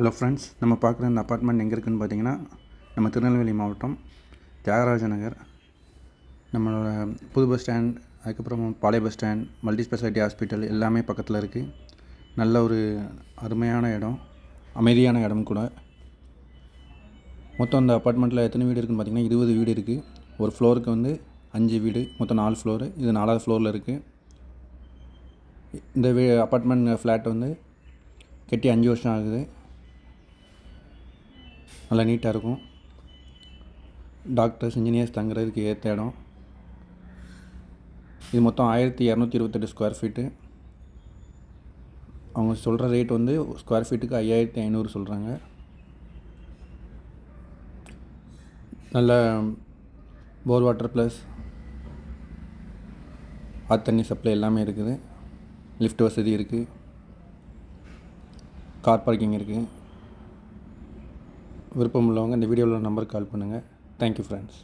Hello friends, நம்ம பார்க்குற இந்த அப்பார்ட்மெண்ட் எங்கே இருக்குதுன்னு பார்த்தீங்கன்னா நம்ம திருநெல்வேலி மாவட்டம் தியாகராஜ நகர். நம்மளோட புது பஸ் ஸ்டாண்ட், அதுக்கப்புறம் பழைய bus stand, multi speciality hospital எல்லாமே பக்கத்தில் இருக்குது. நல்ல ஒரு அருமையான இடம், அமைதியான இடம் கூட. மொத்தம் இந்த அப்பார்ட்மெண்ட்டில் எத்தனை வீடு இருக்குதுன்னு பார்த்தீங்கன்னா 20 வீடு இருக்குது. ஒரு ஃப்ளோருக்கு 5 வீடு, மொத்தம் 4 ஃப்ளோரு. இது 4வது ஃப்ளோரில் இருக்குது. இந்த அப்பார்ட்மெண்ட் ஃப்ளாட் கட்டி 5 வருஷம் ஆகுது. நல்லா நீட்டாக இருக்கும். டாக்டர்ஸ், இன்ஜினியர்ஸ் தங்குறதுக்கு ஏற்ற இடம். இது மொத்தம் 1228 ஸ்கொயர் ஃபீட்டு. அவங்க சொல்கிற ரேட் ஸ்கொயர் ஃபீட்டுக்கு 5500 சொல்கிறாங்க. நல்ல போர் வாட்டர் ப்ளஸ் தண்ணி சப்ளை எல்லாமே இருக்குது. லிஃப்ட் வசதி இருக்குது. கார் பார்க்கிங் இருக்குது. விருப்பம் உள்ளவங்க இந்த வீடியோவில் நம்பருக்கு கால் பண்ணுங்கள். Thank you friends.